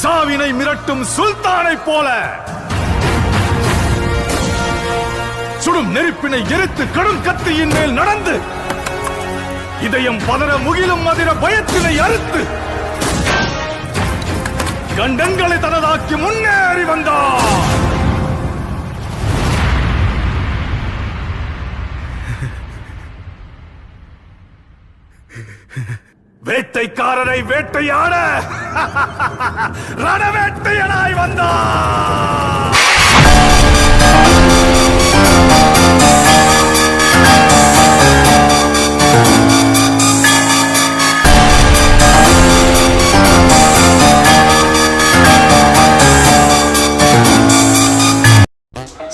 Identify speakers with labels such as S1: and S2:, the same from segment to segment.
S1: சாவினை மிரட்டும் சுல்தானை போல சுடும் நெருப்பினை எரித்து கடும் கத்தியின் மேல் நடந்து இதயம் பதற முகிலும் மதிர பயத்தினை அறுத்து கண்டங்களை தனதாக்கி முன்னேறி வந்தார். வேட்டைக்காரரை வேட்டையாட ரணவேட்டையனாய் வந்தார்.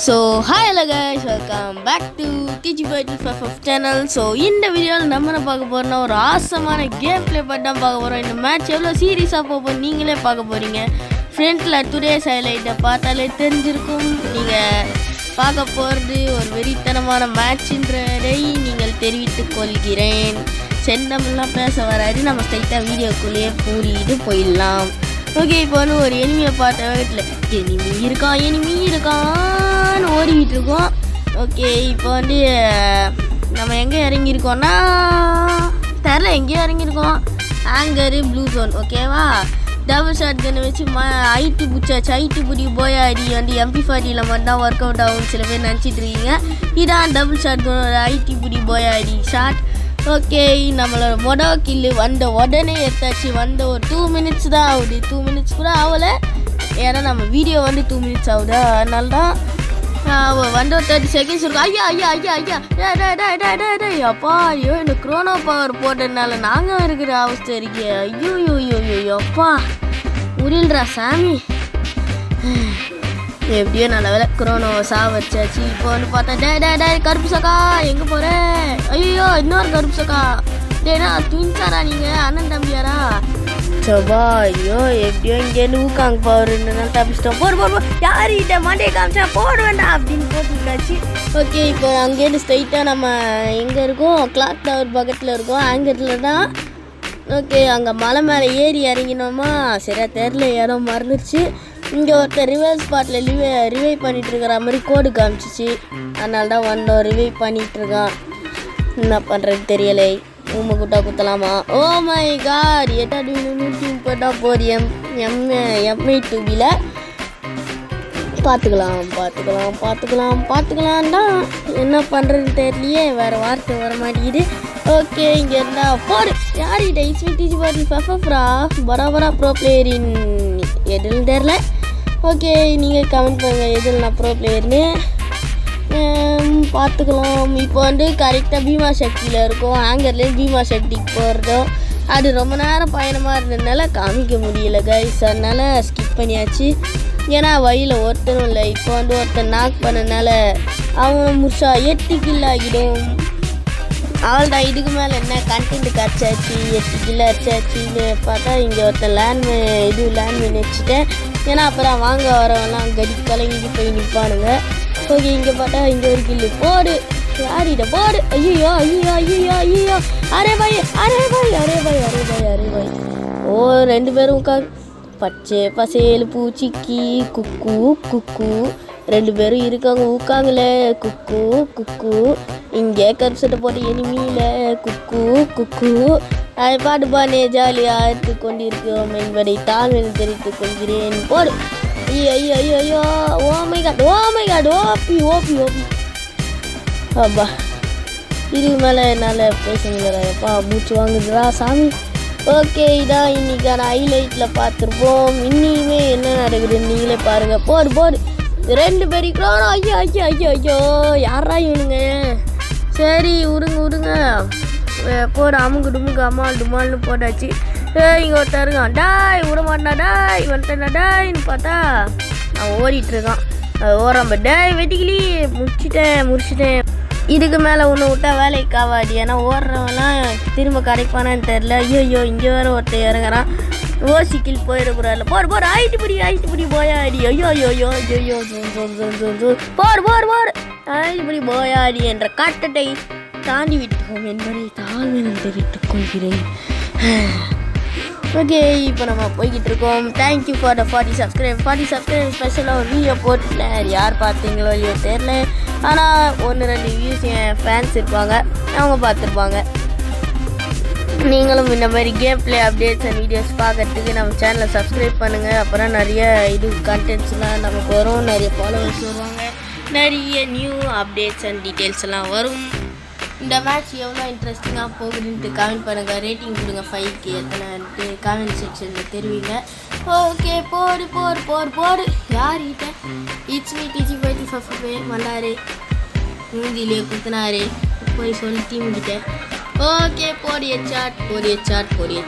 S2: So hi hello guys, welcome back to TG45 channel. So இந்த வீடியோவில் நம்ம என்ன பார்க்க போறோம்னா ஒரு ஆசமான கேம் ப்ளே பண்ணி தான் பார்க்க போகிறோம். இந்த மேட்ச் எவ்வளோ சீரியஸாக போகும் நீங்களே பார்க்க போகிறீங்க. ஃப்ரண்ட்டில் டுடேஸ் ஹைலைட்டை பார்த்தாலே தெரிஞ்சிருக்கும். நீங்கள் பார்க்க போகிறது ஒரு வெறித்தனமான மேட்ச்ன்றதை நீங்கள் தெரிவித்துக் கொள்கிறேன். செண்டமெல்லாம் பேச வராது, நம்ம ஸ்ட்ரைட்டாக வீடியோக்குள்ளேயே பூரிட்டு போயிடலாம். ஓகே, இப்போ வந்து ஒரு எனிமியை பார்த்த வேகத்தில் எனிமி இருக்கான்னு ஓடிக்கிட்டு இருக்கோம். ஓகே, இப்போ வந்து நம்ம எங்கே இறங்கியிருக்கோன்னா தெரில, எங்கேயோ இறங்கியிருக்கோம். ஆங்கரு ப்ளூ ஜோன். ஓகேவா, டபுள் ஷாட் கன்னை வச்சு ஐட்டு பிடிச்சாச்சு. ஐட்டு பிடி போய் அடி வந்து MP40 மட்டும் தான் ஒர்க் அவுட் ஆகும் சில பேர் நினச்சிட்டு இருக்கீங்க. இதான் டபுள் ஷாட் ஐடி பிடி போய் அடி ஷாட். ஓகே, நம்மளோட மொடல் கில்லு வந்த உடனே எடுத்தாச்சு. வந்த ஒரு 2 மினிட்ஸ் தான் ஆகுது. 2 மினிட்ஸ் கூட ஆகலை, ஏன்னா நம்ம வீடியோ வந்து 2 மினிட்ஸ் ஆகுதா, அதனால தான் வந்து ஒரு 30 செகண்ட்ஸ் இருக்கும். ஐயா அப்பா, ஐயோ இந்த க்ரோனோ பவர் போட்டதுனால நாங்கள் இருக்கிற அவஸ்தை இருக்கே. ஐயோ அப்பா முடியலரா சாமி. எப்படியோ நல்ல வேலை க்ரோனோ வச்சாச்சு. இப்போ வந்து பார்த்தா டே கருப்பு சக்கா எங்கே போகிற? ஐயோ இன்னொரு கருப்பு சக்கா. டேனா ட்வின்ஸாரா நீங்கள், அண்ணன் தம்பியாரா? சபா, ஐயோ எப்படியோ இங்கேருந்து ஊக்காங்க பவர்னால தப்பிச்சிட்டோம். போடு யார்கிட்ட மாட்டே காமிச்சா போட வேண்டாம் அப்படின்னு போட்டுட்டாச்சு. ஓகே, இப்போ அங்கேருந்து ஸ்ட்ரைட்டாக நம்ம எங்கே இருக்கோம்? கிளாக் டவர் பக்கத்தில் இருக்கோம், ஆங்கரில் தான். ஓகே, அங்கே மலை மேலே ஏறி இறங்கினோமா, சரியா தெரில, இடம் மறந்துடுச்சு. இங்கே ஒருத்தர் ரிவைவ் ஸ்பாட்டில் ரிவைவ் பண்ணிகிட்ருக்கிற மாதிரி கோடு காமிச்சிச்சு, அதனால தான் வந்தோம். ரிவைவ் பண்ணிகிட்ருக்கான், என்ன பண்ணுறது தெரியலை. கூட்டா குத்தலாமா? ஓ மை காட், 830 போது M8 பார்த்துக்கலாம் தான், என்ன பண்ணுறதுன்னு தெரியலையே, வேறு வார்த்தை வர மாட்டேங்குது. ஓகே, இங்கே இருந்தா போடு. யார்கிட்ட TG45 பராபரா ப்ரோ பிளேயரின் எதுன்னு தெரில. ஓகே, நீங்கள் கமெண்ட் பண்ணுங்கள் எதில் நான் ப்ரோ பிளேயர்னு பார்த்துக்கலாம். இப்போ வந்து கரெக்டாக பீமா சக்தியில் இருக்கும். ஆங்கர்லேருந்து பீமா சக்திக்கு போகிறதும் அது ரொம்ப நேரம் பயணமாக இருந்ததுனால காமிக்க முடியல கைஸ், அதனால் ஸ்கிப் பண்ணியாச்சு. ஏன்னா வழியில் ஒருத்தரும் இல்லை. இப்போ வந்து ஒருத்தர் நாக் பண்ணனால அவன் முழுசா 8 கில் ஆகிடும். அவள் தான், இதுக்கு மேலே என்ன கண்டென்ட் கிடச்சாச்சு, 8 கில் அடிச்சாச்சின்னு பார்த்தா இங்கே ஒருத்தன் லேண்ட்மைன் வச்சுட்டேன். ஏன்னா அப்புறம் வாங்க வரவெல்லாம் கடி கலங்கிட்டு போய் நிற்பானுங்க. ஓகே, இங்கே பார்த்தா இங்கே ஒரு கில்லு போடு. யாரிட்ட போடு. ஐயோ அரே பாய். ஓ 2 பேரும் பச்சை பசேல் பூச்சிக்கி குக்கு 2 பேரும் இருக்காங்க ஊக்காங்களே. குக்கு இங்கே கருப்பு சட்டை போட்டு எனிமியில் குக்கு அதை பாட்டு பானே ஜாலியாக எடுத்து கொண்டிருக்கிறோம் என்பதை தாழ்மையை தெரிவித்துக் கொள்கிறேன். போடு. ஐயோ ஓ மை காட் ஓபி அப்பா, இதுக்கு மேலே என்னால் பேச முடியலப்பா, மூச்சு வாங்குதுடா சாமி. ஓகே, இதான் இன்னைக்கான ஹைலைட்டில் பார்த்துருப்போம். இன்னியுமே என்ன நடக்குதுன்னு நீங்களே பாருங்கள். போடு 2 பேருக்குறோம். ஐயோ யாரா இவனுங்க? சரி விடுங்க. போடு, அமுக்கு டுமுக்கு அம்மாள் டுமால்னு போட்டாச்சு. இங்கே ஒருத்தர் இருக்கான், டாய் விட மாட்டான், டாய் வந்துட்டா டாய்ன்னு பார்த்தா அவன் ஓடிட்டுருக்கான். ஓராம்ப டாய் வெட்டிக்கிளி முடிச்சிட்டேன். இதுக்கு மேலே ஒன்று விட்டா வேலைக்கு ஆகாது, ஏன்னா ஓடுறவெல்லாம் திரும்ப கிடைப்பானான்னு தெரில. ஐயோ இங்கே வேறு ஒருத்தர் இறங்குறான். ஓசிக்கில் போயிடக்கூடாதுல. போடு ஆயிட்டு பிடி போயாடி. ஐயோ போடு ஆயிட்டு பிடி போயாடி என்ற காட்டத்தை தாண்டி விட்டோம் என்பதை தாழ்மையை தெரிவித்துக் கொள்கிறேன். ஓகே, இப்போ நம்ம போய்கிட்டு இருக்கோம். தேங்க்யூ ஃபார் த 40 சப்ஸ்கிரைப் ஸ்பெஷலாக ஒரு வீடியோ போட்டுட்டேன். யார் பார்த்தீங்களோ இல்லையோ தெரில, ஆனால் 1-2 வியூஸ் என் ஃபேன்ஸ் இருப்பாங்க, அவங்க பார்த்துருப்பாங்க. நீங்களும் இந்த மாதிரி game play updates and videos பார்க்கறதுக்கு நம்ம சேனலை சப்ஸ்கிரைப் பண்ணுங்கள். அப்புறம் நிறைய கண்டென்ட்ஸ்லாம் நமக்கு வரும், நிறைய ஃபாலோவர்ஸ் வருவாங்க, நிறைய நியூ அப்டேட்ஸ் அண்ட் டீட்டெயில்ஸ் எல்லாம் வரும். இந்த மேட்ச் எவ்வளோ இன்ட்ரெஸ்டிங்காக போகுதுன்ட்டு கமெண்ட் பண்ணுங்கள். ரேட்டிங் கொடுங்க 5க்கு எத்தனைன்ட்டு கமெண்ட் செக்ஷனில் தெரிவிங்க. ஓகே, போடு யார்கிட்ட இட்ஸ் மீ டிஜி 55 வந்தாரு, மூஞ்சிலே குத்துனாரு, போய் சொல்லி டீம்கிட்ட. ஓகே, போடிய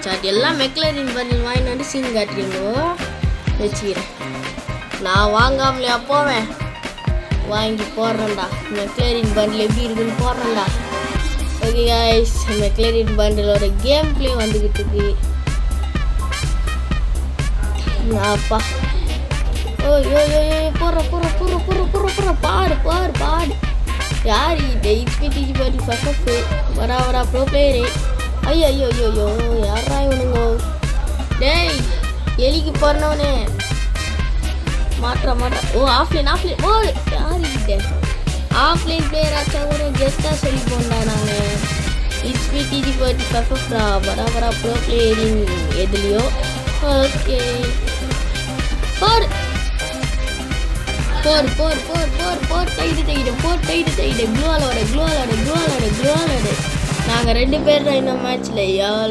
S2: சாட் எல்லாம் மெக்லரின் பண்ணி வாங்கிட்டு வந்து சீன் காட்டுறீங்கோ. வச்சுக்கிறேன், நான் வாங்காமலையா போவேன், வாங்கி போடுறேன்டா. மெக்லரின் பண்டில் எப்படி இருக்குன்னு போடுறேன்டா. ஓகே गाइस, மெக்லரின் பண்டிலோட கேம் பிளே வந்துக்கிட்டு இருக்கு. அப்பா போற பாடு யார் இது? ஹெச்பி டிஜி 45 வரா ப்ரோ பிளேயரு. ஐயோ யாரா இவனுங்க? டேய் எலிக்கு போறனவனே, மாற்ற ஓ ஆஃப்லைன் ஓ யார் இது? ஆஃப்லைன் பிளேயர் ஆச்சா கூட கெஸ்ட்டாக சொல்லி போண்டா. நாங்கள் ஹெச்பி டிஜி 45 வரா ப்ரோ பிளேயரின் எதுலையோ. ஓகே, போர் டைட்டு க்ளூவாலோட. நாங்கள் 2 பேர் தான் இந்த மேட்ச்சில்.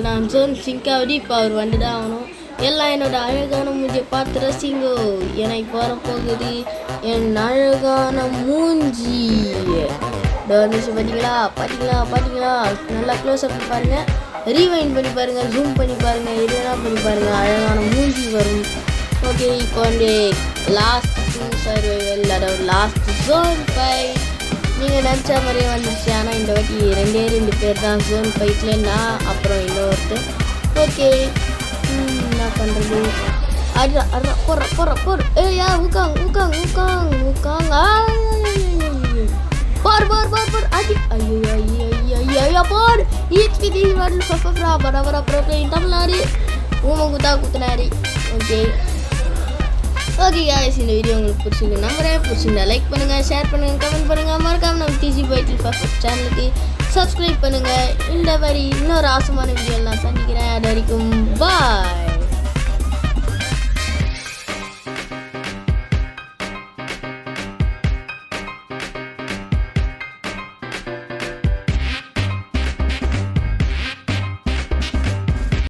S2: நான் ஜோன் சிங்காவடி இப்போ அவர் வந்து தான் ஆகணும். எல்லாம் என்னோட அழகான மூஞ்சியை பார்த்து ரசிங்கோ. எனக்கு வரப்போகுது என் அழகான மூஞ்சி. வந்துச்சு பார்த்தீங்களா? நல்லா க்ளோஸ் அப் பாருங்கள், ரீவைண்ட் பண்ணி பாருங்கள், ஜூம் பண்ணி பாருங்கள், எதுனா பண்ணி பாருங்கள், அழகான மூஞ்சி வரும். ஓகே, இப்போ வந்து லாஸ்ட் 2 சர்வைவல், அதாவது லாஸ்ட் ஜோன் 5 நீங்கள் நினச்ச மாதிரியே வந்துருச்சு. ஆனால் இந்த வாட்டி 2 பேர் தான் ஜோன் 5ல, நான் அப்புறம் இன்னொருத்தர். ஓகே, என்ன பண்ணுறது? போற ஏயா ஊக்காங்க போர் அடி. ஐயோ போர் ஹெச்பி டிஜி 45 ப்ரோ பிளேயிங் தமிழ்நாடு குத்துனாரு. ஓகே गाइस, இந்த வீடியோ உங்களுக்கு பிடிச்சிருக்கு நம்புறேன். பிடிச்சிருந்தா லைக் பண்ணுங்கள், ஷேர் பண்ணுங்கள், கமெண்ட் பண்ணுங்கள். மறக்காம நம்ம டிஜி 45 சேனலுக்கு சப்ஸ்கிரைப் பண்ணுங்கள். இந்த மாதிரி இன்னொரு ஆசமான வீடியோலாம் சந்திக்கிறேன். அது வரைக்கும் பாய்.